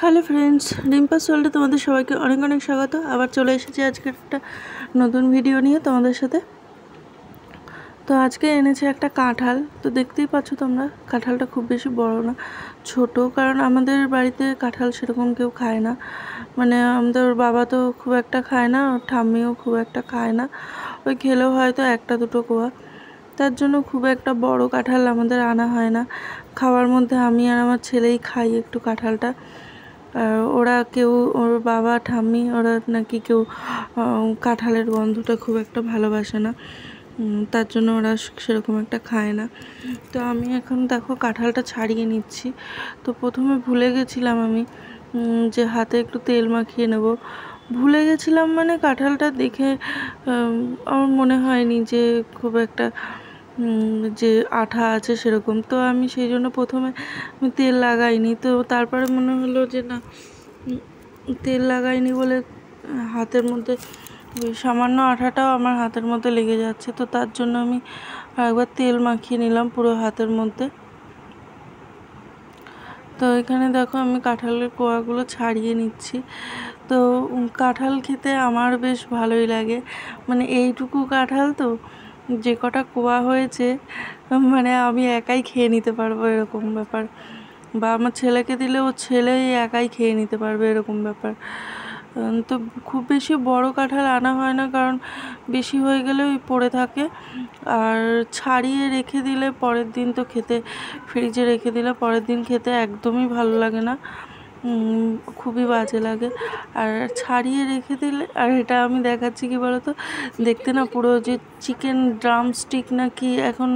Hello friends, রিম্পাস ওয়ার্ল্ডে তোমাদের সবাইকে অনেক অনেক স্বাগত। আবার চলে এসেছি আজকের একটা নতুন ভিডিও নিয়ে তোমাদের সাথে। তো আজকে এনেছে একটা কাঁঠাল। তো দেখতেই পাচ্ছ তোমরা, কাঁঠালটা খুব বেশি বড় না, ছোট। কারণ আমাদের বাড়িতে কাঁঠাল সেরকম কেউ খায় না, মানে আমাদের বাবা তো খুব একটা খায় না, ঠাম্মিও খুব একটা খায় না, ওই খেলেও হয়তো একটা দুটো কোয়া। তার জন্য খুব একটা বড় কাঁঠাল আমাদের আনা হয় না। খাওয়ার মধ্যে আমি আর আমার ছেলেই খাই একটু কাঁঠালটা। আর ওরা কেউ, ওর বাবা ঠাম্মি ওরা নাকি কেউ কাঁঠালের গন্ধটা খুব একটা ভালোবাসে না, তার জন্য ওরা সেরকম একটা খায় না। তো আমি এখন দেখো কাঁঠালটা ছাড়িয়ে নিচ্ছি। তো প্রথমে ভুলে গেছিলাম আমি যে হাতে একটু তেল মাখিয়ে নেব। ভুলে গেছিলাম মানে কাঁঠালটা দেখে আমার মনে হয়নি যে খুব একটা যে আঠা আছে সেরকম। তো আমি সেই জন্য প্রথমে আমি তেল লাগাইনি। তো তারপরে মনে হলো যে না, তেল লাগাইনি বলে হাতের মধ্যে ওই সামান্য আঠাটাও আমার হাতের মধ্যে লেগে যাচ্ছে। তো তার জন্য আমি একবার তেল মাখিয়ে নিলাম পুরো হাতের মধ্যে। তো এখানে দেখো আমি কাঁঠালের কোয়াগুলো ছাড়িয়ে নিচ্ছি। তো কাঁঠাল খেতে আমার বেশ ভালোই লাগে, মানে এইটুকু কাঁঠাল তো যে কটা কোয়া হয়েছে মানে আমি একাই খেয়ে নিতে পারবো এরকম ব্যাপার, বা আমার ছেলেকে দিলে ও ছেলেই একাই খেয়ে নিতে পারবে এরকম ব্যাপার। তো খুব বেশি বড় কাঁঠাল আনা হয় না, কারণ বেশি হয়ে গেলে ওই পড়ে থাকে। আর ছাড়িয়ে রেখে দিলে পরের দিন তো খেতে, ফ্রিজে রেখে দিলে পরের দিন খেতে একদমই ভালো লাগে না, খুবই বাজে লাগে। আর ছাড়িয়ে রেখে দিলে, আর এটা আমি দেখাচ্ছি কি বলতো, দেখতে না পুরো যে চিকেন ড্রামস্টিক না কি এখন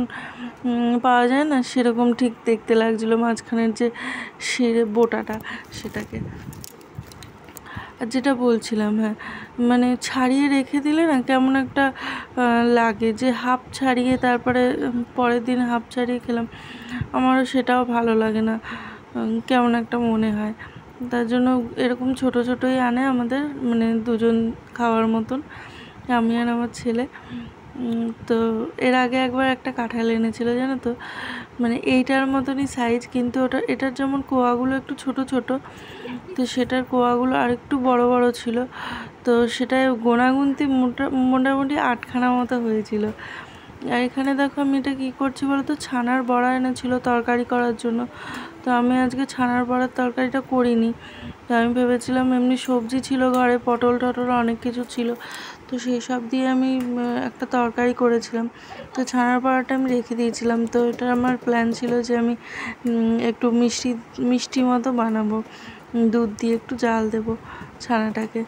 পাওয়া যায় না, সেরকম ঠিক দেখতে লাগছিলো মাঝখানের যে শিরে বোটাটা সেটাকে। আর যেটা বলছিলাম, হ্যাঁ, মানে ছাড়িয়ে রেখে দিলে না কেমন একটা লাগে, যে হাফ ছাড়িয়ে তারপরে পরের দিন হাফ ছাড়িয়ে খেলাম, আমারও সেটাও ভালো লাগে না, কেমন একটা মনে হয়। তার জন্য এরকম ছোট ছোটোই আনে আমাদের, মানে দুজন খাওয়ার মতন, আমি আর আমার ছেলে। তো এর আগে একবার একটা কাঁঠাল এনেছিল জানো তো, মানে এইটার মতনই সাইজ, কিন্তু এটার যেমন কোয়াগুলো একটু ছোট ছোট, তো সেটার কোয়াগুলো আর একটু বড় বড় ছিল। তো সেটায় গোনাগুনতি মোটামুটি 8খানা মতো হয়েছিল। আর এখানে দেখো আমি এটা কী করছি বলো তো, ছানার বড়া এনেছিল তরকারি করার জন্য। তো আমি আজকে ছানার বড়ার তরকারিটা করিনি। তো আমি ভেবেছিলাম এমনি সবজি ছিল ঘরে, পটল টটল অনেক কিছু ছিল, তো সেই সব দিয়ে আমি একটা তরকারি করেছিলাম। তো ছানার বড়াটা আমি রেখে দিয়েছিলাম। তো এটা আমার প্ল্যান ছিল যে আমি একটু মিষ্টি মতো বানাবো, দুধ দিয়ে একটু জাল দেবো ছানাটাকে।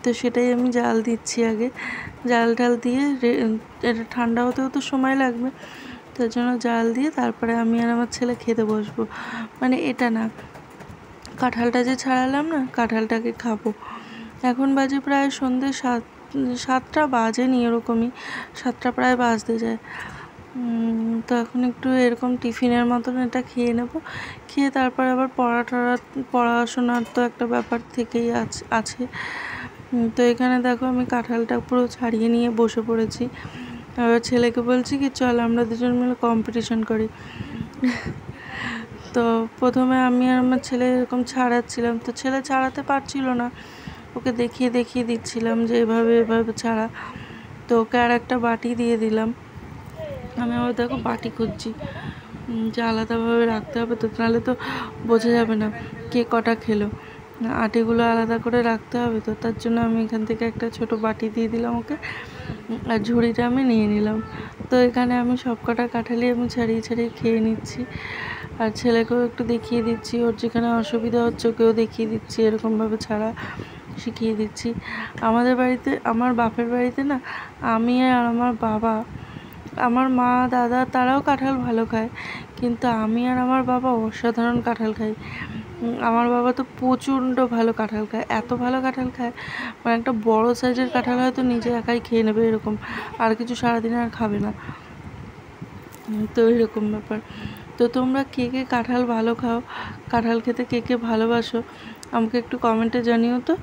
তো সেটাই আমি জাল দিচ্ছি আগে, জাল টাল দিয়ে এটা ঠান্ডা হতেও তো সময় লাগবে, তার জন্য জাল দিয়ে তারপরে আমি আর আমার ছেলে খেতে বসবো। মানে এটা না, কাঁঠালটা যে ছাড়ালাম না, কাঁঠালটাকে খাবো। এখন বাজে প্রায় সন্ধ্যে 7টা বাজেনি, এরকমই 7টা প্রায় বাজতে যায়। তো এখন একটু এরকম টিফিনের মতন এটা খেয়ে নেব, খেয়ে তারপর আবার পড়াশোনার তো একটা ব্যাপার থেকেই আছে। তো এখানে দেখো আমি কাঁঠালটা পুরো ছাড়িয়ে নিয়ে বসে পড়েছি। এবার ছেলেকে বলছি কি চল আমরা দুজন মিলে কম্পিটিশন করি। তো প্রথমে আমি আর আমার ছেলে এরকম ছাড়াচ্ছিলাম, তো ছেলে ছাড়াতে পারছিল না, ওকে দেখিয়ে দেখিয়ে দিচ্ছিলাম যে এভাবে এভাবে ছাড়া। তো ওকে আর একটা বাটি দিয়ে দিলাম। আমি আবার দেখো বাটি খুঁজছি যে আলাদাভাবে রাখতে হবে, তো নাহলে তো বোঝা যাবে না কে কটা খেলো, আটিগুলো আলাদা করে রাখতে হবে। তো তার জন্য আমি এখান থেকে একটা ছোট বাটি দিয়ে দিলাম ওকে, আর ঝুড়িটা আমি নিয়ে নিলাম। তো এখানে আমি সব কটা কাঁঠালি আমি ছাড়িয়ে ছাড়িয়ে খেয়ে নিচ্ছি, আর ছেলেকেও একটু দেখিয়ে দিচ্ছি, ওর যেখানে অসুবিধা হচ্ছে ওকেও দেখিয়ে দিচ্ছি, এরকমভাবে ছাড়া শিখিয়ে দিচ্ছি। আমাদের বাড়িতে, আমার বাপের বাড়িতে না, আমি আর আমার বাবা, আমার মা দাদা তারাও কাঁঠাল ভালো খায়, কিন্তু আমি আর আমার বাবা অসাধারণ কাঁঠাল খাই। আমার বাবা তো প্রচণ্ড ভালো কাঁঠাল খায়, এত ভালো কাঁঠাল খায়, মানে একটা বড় সাইজের কাঁঠাল হয়তো নিজে একাই খেয়ে নেবে এরকম, আর কিছু সারাদিন আর খাবে না। তো এরকম ব্যাপার। তো তোমরা কে কে কাঁঠাল ভালো খাও, কাঁঠাল খেতে কে কে ভালোবাসো, আমাকে একটু কমেন্টে জানিও তো।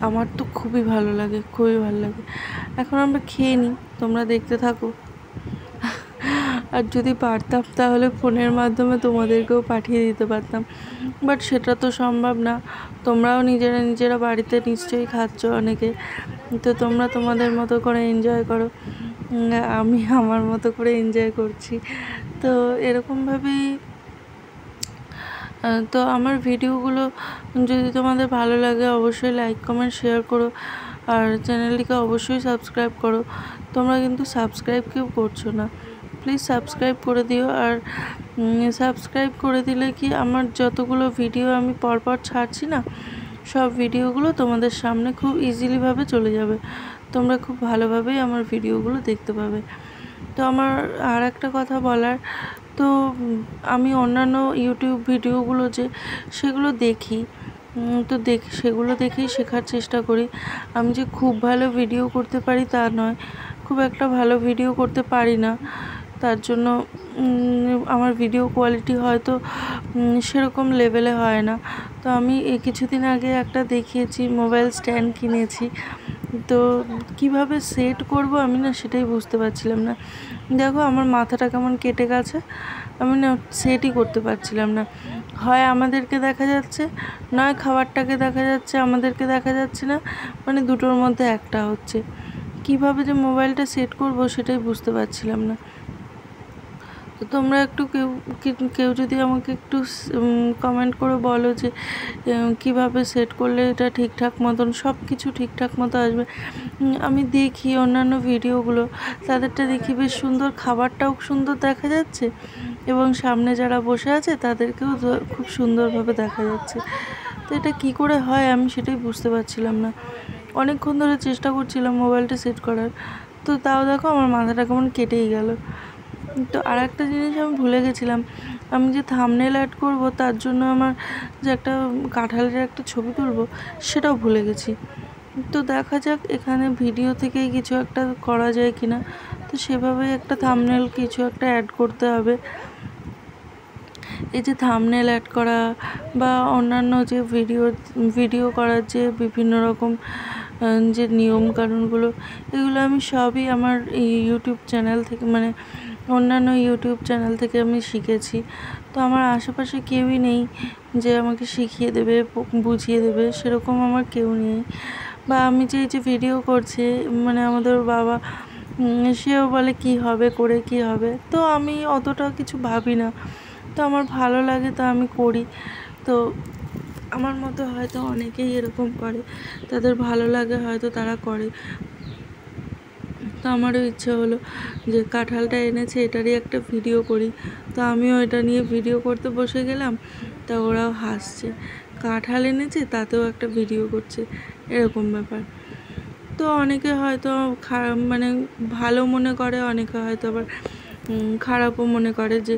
আমার তো খুবই ভালো লাগে, খুবই ভালো লাগে। এখন আমরা খেয়ে নিই, তোমরা দেখতে থাকো। আর যদি পারতাম তাহলে ফোনের মাধ্যমে তোমাদেরকেও পাঠিয়ে দিতে পারতাম, বাট সেটা তো সম্ভব না। তোমরাও নিজেরা বাড়িতে নিশ্চয়ই খাচ্ছ অনেকে, তো তোমরা তোমাদের মতো করে এনজয় করো, আমি আমার মতো করে এনজয় করছি। তো এরকমভাবেই তো আমার ভিডিওগুলো যদি তোমাদের ভালো লাগে অবশ্যই লাইক কমেন্ট শেয়ার করো, আর চ্যানেলটিকে অবশ্যই সাবস্ক্রাইব করো। তোমরা কিন্তু সাবস্ক্রাইব কেউ করছো না, প্লিজ সাবস্ক্রাইব করে দিও। আর সাবস্ক্রাইব করে দিলে কি আমার যতগুলো ভিডিও আমি পরপর ছাড়ছি না, সব ভিডিওগুলো তোমাদের সামনে খুব ইজিলিভাবে চলে যাবে, তোমরা খুব ভালোভাবেই আমার ভিডিওগুলো দেখতে পাবে। তো আমার আর একটা কথা বলার, তো আমি অন্যান্য ইউটিউব ভিডিওগুলো সেগুলো দেখি, তো সেগুলো দেখেই শেখার চেষ্টা করি। আমি যে খুব ভালো ভিডিও করতে পারি তা নয়, খুব একটা ভালো ভিডিও করতে পারি না, তার জন্য আমার ভিডিও কোয়ালিটি হয়তো সেরকম লেভেলে হয় না। তো আমি কিছুদিন আগে একটা দেখিয়েছি, মোবাইল স্ট্যান্ড কিনেছি, তো কিভাবে সেট করব আমি না সেটাই বুঝতে পারছিলাম না। দেখো আমার মাথাটা কেমন কেটে গেছে, আমি না সেটই করতে পারছিলাম না। হয় আমাদেরকে দেখা যাচ্ছে, নয় খাবারটাকে দেখা যাচ্ছে, আমাদেরকে দেখা যাচ্ছে না, মানে দুটোর মধ্যে একটা হচ্ছে। কিভাবে যে মোবাইলটা সেট করব সেটাই বুঝতে পারছিলাম না। তো তোমরা একটু কেউ যদি আমাকে একটু কমেন্ট করে বলো যে কিভাবে সেট করলে এটা ঠিকঠাক মতন সব কিছু ঠিকঠাক মতো আসবে। আমি দেখি অন্যান্য ভিডিওগুলো, তাদেরটা দেখি বেশ সুন্দর, খাবারটাও সুন্দর দেখা যাচ্ছে এবং সামনে যারা বসে আছে তাদেরকেও খুব সুন্দরভাবে দেখা যাচ্ছে। তো এটা কি করে হয় আমি সেটাই বুঝতে পারছিলাম না। অনেকক্ষণ ধরে চেষ্টা করছিলাম মোবাইলটা সেট করার, তো তাও দেখো আমার মাথাটা কেমন কেটেই গেল। তো আর একটা জিনিস আমি ভুলে গেছিলাম, আমি যে থাম্বনেল অ্যাড করব তার জন্য আমার যে একটা কাঁঠালের একটা ছবি তুলব সেটাও ভুলে গেছি। তো দেখা যাক এখানে ভিডিও থেকেই কিছু একটা করা যায় কিনা, তো সেভাবেই একটা থাম্বনেল কিছু একটা অ্যাড করতে হবে। এই যে থাম্বনেল অ্যাড করা বা অন্যান্য যে ভিডিও করার যে বিভিন্ন রকম যে নিয়মকানুনগুলো, এগুলো আমি সবই আমার ইউটিউব চ্যানেল থেকে, মানে অন্যান্য ইউটিউব চ্যানেল থেকে আমি শিখেছি। তো আমার আশেপাশে কেউই নেই যে আমাকে শিখিয়ে দেবে, বুঝিয়ে দেবে, সেরকম আমার কেউ নেই। বা আমি যে এই যে ভিডিও করছি, মানে আমাদের বাবা সেও বলে কি হবে করে, কি হবে, তো আমি অতটা কিছু ভাবি না, তো আমার ভালো লাগে তো আমি করি। তো আমার মতো হয়তো অনেকেই এরকম করে, তাদের ভালো লাগে হয়তো তারা করে। তো আমারও ইচ্ছে হলো যে কাঁঠালটা এনেছে এটারই একটা ভিডিও করি, তো আমিও এটা নিয়ে ভিডিও করতে বসে গেলাম। তা ওরাও হাসছে, কাঁঠাল এনেছে তাতেও একটা ভিডিও করছে, এরকম ব্যাপার। তো অনেকে হয়তো মানে ভালো মনে করে, অনেকে হয়তো আবার খারাপও মনে করে যে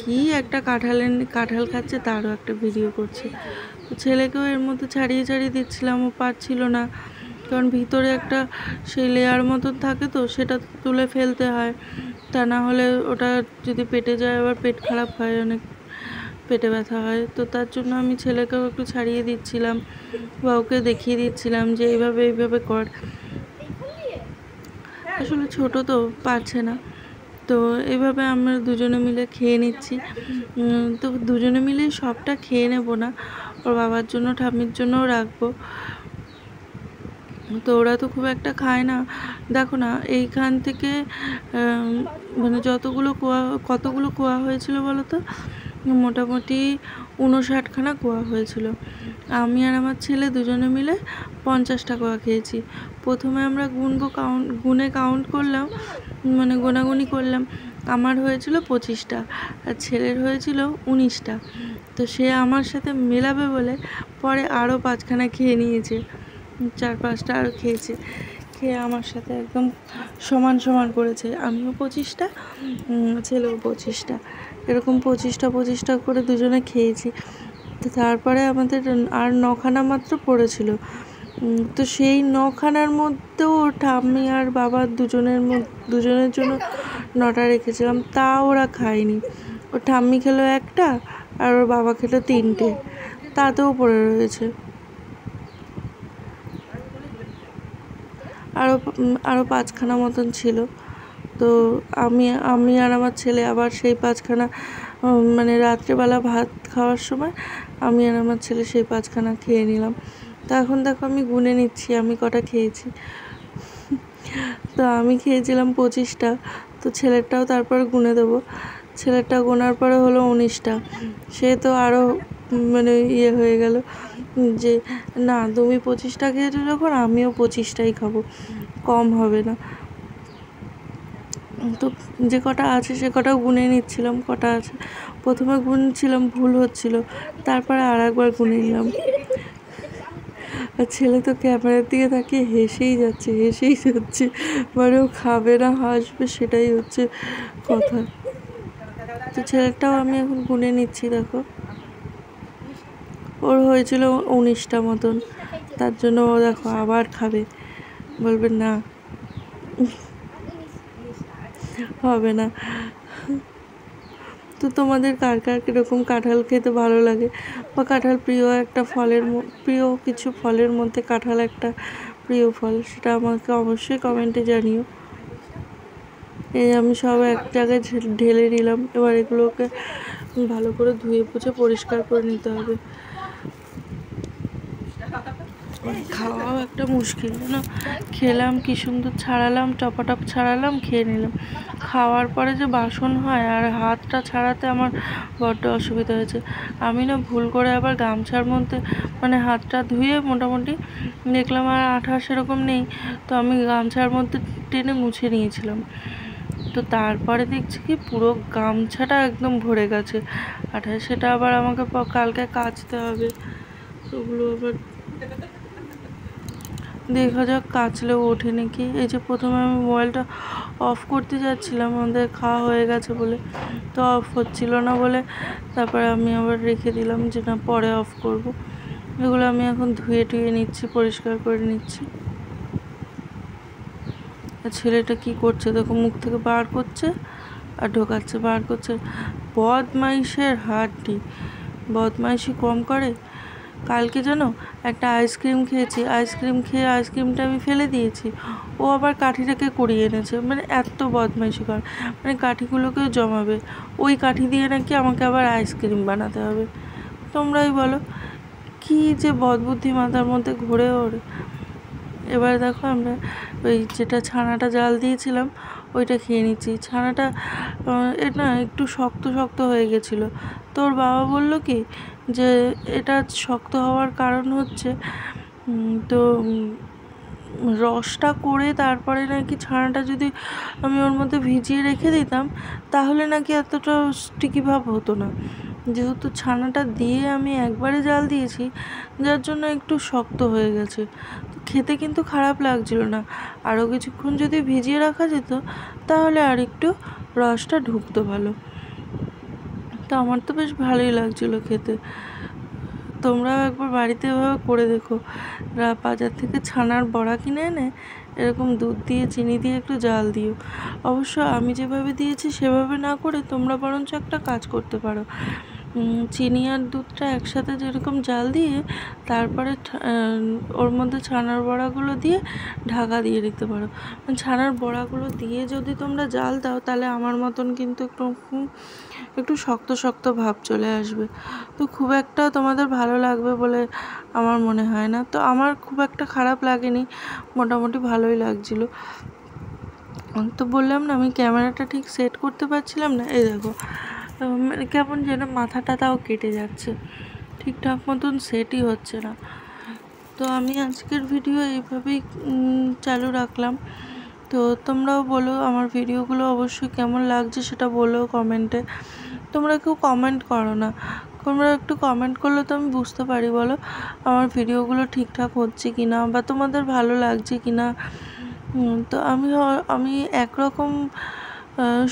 কি একটা কাঁঠাল খাচ্ছে তারও একটা ভিডিও করছে। তো ছেলেকেও এর মধ্যে ছাড়িয়ে দিচ্ছিলাম, ও পারছিল না, কারণ ভিতরে একটা সেই লেয়ার মতন থাকে, তো সেটা তুলে ফেলতে হয়, তা না হলে ওটা যদি পেটে যায় আবার পেট খারাপ হয়, অনেক পেটে ব্যথা হয়। তো তার জন্য আমি ছেলেকেও একটু ছাড়িয়ে দিচ্ছিলাম বা ওকে দেখিয়ে দিচ্ছিলাম যে এইভাবে কর। আসলে ছোট তো পারছে না, তো এইভাবে আমরা দুজনে মিলে খেয়ে নিচ্ছি। তো দুজনে মিলেই সবটা খেয়ে নেব না, ওর বাবার জন্য ঠাম্মির জন্যও রাখবো। তো ওরা তো খুব একটা খায় না। দেখো না এইখান থেকে মানে কতগুলো কোয়া হয়েছিল বলো তো, মোটামুটি 59খানা কোয়া হয়েছিল। আমি আর আমার ছেলে দুজনে মিলে 50টা কোয়া খেয়েছি। প্রথমে আমরা গুনে কাউন্ট করলাম, মানে গোনাগুনি করলাম, আমার হয়েছিল 25টা আর ছেলের হয়েছিল 19টা। তো সে আমার সাথে মেলাবে বলে পরে আরও 5খানা খেয়ে নিয়েছে, 4-5টা আরও খেয়েছে, খেয়ে আমার সাথে একদম সমান করেছে। আমিও 25টা, ছেলেও 25টা, এরকম 25টা করে দুজনে খেয়েছি। তো তারপরে আমাদের আর 9খানা মাত্র পড়েছিল। তো সেই 9খানার মধ্যেও ওর ঠাম্মি আর বাবা দুজনের জন্য 9টা রেখেছিলাম, তা ওরা খায়নি। ওর ঠাম্মি খেলো 1টা আর ওর বাবা খেলো 3টে, তাতেও পড়ে রয়েছে। আরও 5খানা মতন ছিল, তো আমি আর আমার ছেলে আবার সেই 5খানা মানে রাত্রেবেলা ভাত খাওয়ার সময় আমি আর আমার ছেলে সেই 5খানা খেয়ে নিলাম। তো এখন দেখো আমি গুনে নিচ্ছি আমি কটা খেয়েছি। তো আমি খেয়েছিলাম 25টা, তো ছেলেরটাও তারপর গুনে দেবো। ছেলেরটা গোনার পরে হলো 19টা। সে তো আরও মানে ইয়ে হয়ে গেল যে না তুমি 25টা খেয়েছো যখন আমিও 25টাই খাবো, কম হবে না। তো যে কটা আছে সে কটাও গুনে নিচ্ছিলাম কটা আছে। প্রথমে গুনছিলাম ভুল হচ্ছিল, তারপরে আর একবার গুনে নিলাম। আর ছেলে তো ক্যামেরার দিকে তাকিয়ে হেসেই যাচ্ছে, মানে ও খাবে না হাসবে সেটাই হচ্ছে কথা। তো ছেলেটাও আমি এখন গুনে নিচ্ছি, দেখো ওর হয়েছিল 19টা মতন, তার জন্য ও দেখো আবার খাবে, বলবে না হবে না। তো তোমাদের কার কার কীরকম কাঁঠাল খেতে ভালো লাগে, বা কাঁঠাল প্রিয় কিছু ফলের মধ্যে কাঁঠাল একটা প্রিয় ফল, সেটা আমাকে অবশ্যই কমেন্টে জানিও। এই আমি সব এক জায়গায় ঢেলে নিলাম, এবার এগুলোকে ভালো করে ধুয়ে পুছে পরিষ্কার করে নিতে হবে। খাওয়াও একটা মুশকিল না, খেলাম কি সুন্দর ছাড়ালাম, টপাটপ ছাড়ালাম, খেয়ে নিলাম। খাওয়ার পরে যে বাসন হয় আর হাতটা ছাড়াতে আমার বড্ড অসুবিধা হয়েছে। আমি না ভুল করে আবার গামছার মধ্যে মানে হাতটা ধুয়ে মোটামুটি দেখলাম আর আঠা সেরকম নেই, তো আমি গামছার মধ্যে টেনে মুছে নিয়েছিলাম। তো তারপরে দেখছি কি পুরো গামছাটা একদম ভরে গেছে আঠায়, সেটা আবার আমাকে কালকে কাচতে হবে। ওগুলো আবার দেখা যাক কাচলেও ওঠে নাকি। এই যে প্রথমে আমি মোবাইলটা অফ করতে যাচ্ছিলাম, আমাদের খাওয়া হয়ে গেছে বলে, তো অফ হচ্ছিল না বলে তারপরে আমি আবার রেখে দিলাম যে না পরে অফ করব। এগুলো আমি এখন ধুয়ে টুয়ে নিচ্ছি, পরিষ্কার করে নিচ্ছি। ছেলেটা কি করছে দেখো, মুখ থেকে বার করছে আর ঢোকাচ্ছে, বার করছে। বদমাইশের হাড্ডি, বদমাইশি কম করে। কালকে জানো একটা আইসক্রিম খেয়েছি, আইসক্রিম খেয়ে আইসক্রিমটা আমি ফেলে দিয়েছি, ও আবার কাঠিটাকে কুড়িয়ে এনেছে। মানে এত বদমাইশি করে, মানে কাঠিগুলোকেও জমাবে, ওই কাঠি দিয়ে নাকি আমাকে আবার আইসক্রিম বানাতে হবে। তোমরাই বলো কি যে বদবুদ্ধি মাথার মধ্যে ঘুরে ওরে। এবার দেখো আমরা ওই যেটা ছানাটা জাল দিয়েছিলাম ওইটা খেয়ে নিচ্ছি। ছানাটা না একটু শক্ত শক্ত হয়ে গেছিলো। তোর বাবা বলল কি যে এটা শক্ত হওয়ার কারণ হচ্ছে তো রসটা করে তারপরে নাকি ছানাটা যদি আমি ওর মধ্যে ভিজিয়ে রেখে দিতাম তাহলে নাকি এতটা স্টিকি ভাব হতো না। যেহেতু ছানাটা দিয়ে আমি একবারে জাল দিয়েছি যার জন্য একটু শক্ত হয়ে গেছে। তো খেতে কিন্তু খারাপ লাগছিল না, আরও কিছুক্ষণ যদি ভিজিয়ে রাখা যেত তাহলে আর একটু রসটা ঢুকতো ভালো। তো আমার তো বেশ ভালোই লাগছিলো খেতে। তোমরাও একবার বাড়িতে এভাবে করে দেখো, বাজার থেকে ছানার বড়া কিনে এনে এরকম দুধ দিয়ে চিনি দিয়ে একটু জাল দিও। অবশ্য আমি যেভাবে দিয়েছি সেভাবে না করে তোমরা বরঞ্চ একটা কাজ করতে পারো, চিনি আর দুধটা একসাথে যেরকম জাল দিয়ে তারপরে ওর মধ্যে ছানার বড়াগুলো দিয়ে ঢাকা দিয়ে দিতে পারো। ছানার বড়াগুলো দিয়ে যদি তোমরা জাল দাও তাহলে আমার মতন কিন্তু একটু শক্ত শক্ত ভাব চলে আসবে। তো খুব একটা তোমাদের ভালো লাগবে বলে আমার মনে হয় না। তো আমার খুব একটা খারাপ লাগেনি, মোটামুটি ভালোই লাগছিলো। তো বললাম না আমি ক্যামেরাটা ঠিক সেট করতে পারছিলাম না, এই দেখো মানে কেমন যেন মাথাটা তাও কেটে যাচ্ছে, ঠিকঠাক মতন সেটই হচ্ছে না। তো আমি আজকের ভিডিও এইভাবেই চালু রাখলাম। তো তোমরাও বলো আমার ভিডিওগুলো অবশ্যই কেমন লাগছে সেটা বলো কমেন্টে। তোমরা কেউ কমেন্ট করো না, তোমরা একটু কমেন্ট করলে তো আমি বুঝতে পারি বলো আমার ভিডিওগুলো ঠিকঠাক হচ্ছে কি না বা তোমাদের ভালো লাগছে কি না। তো আমি একরকম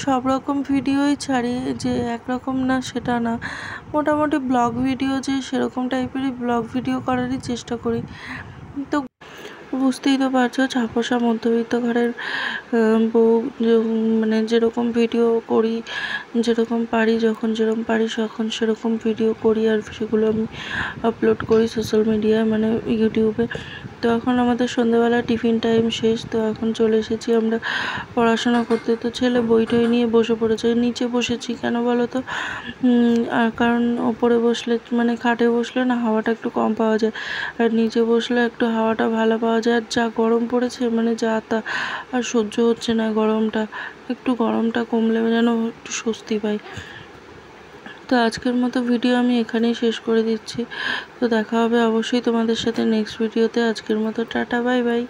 সব রকম ভিডিওই ছাড়ি, যে একরকম না সেটা না, মোটামুটি ব্লগ ভিডিও যে সেরকম টাইপেরই ব্লগ ভিডিও করারই চেষ্টা করি। তো বুঝতেই তো পারছো ছাপোষা মধ্যবিত্ত ঘরের বউ মানে যেরকম ভিডিও করি, যেরকম পারি, যখন যেরকম পারি তখন সেরকম ভিডিও করি, আর সেগুলো আমি আপলোড করি সোশ্যাল মিডিয়ায় মানে ইউটিউবে। তো এখন আমাদের সন্ধ্যেবেলা টিফিন টাইম শেষ, তো এখন চলে এসেছি আমরা পড়াশোনা করতে। তো ছেলে বইটই নিয়ে বসে পড়েছে। নিচে বসেছি কেন বলো তো, আর কারণ ওপরে বসলে মানে খাটে বসলে না হাওয়াটা একটু কম পাওয়া যায়, আর নিচে বসলে একটু হাওয়াটা ভালো পাওয়া যায়। আর যা গরম পড়েছে মানে যা তা আর সহ্য হচ্ছে না গরমটা, একটু গরমটা কমলে যেন একটু স্বস্তি পাই। তো আজকের মতো ভিডিও আমি এখানেই শেষ করে দিচ্ছি। তো দেখা হবে অবশ্যই তোমাদের সাথে নেক্সট ভিডিওতে। আজকের মতো টাটা, বাই বাই।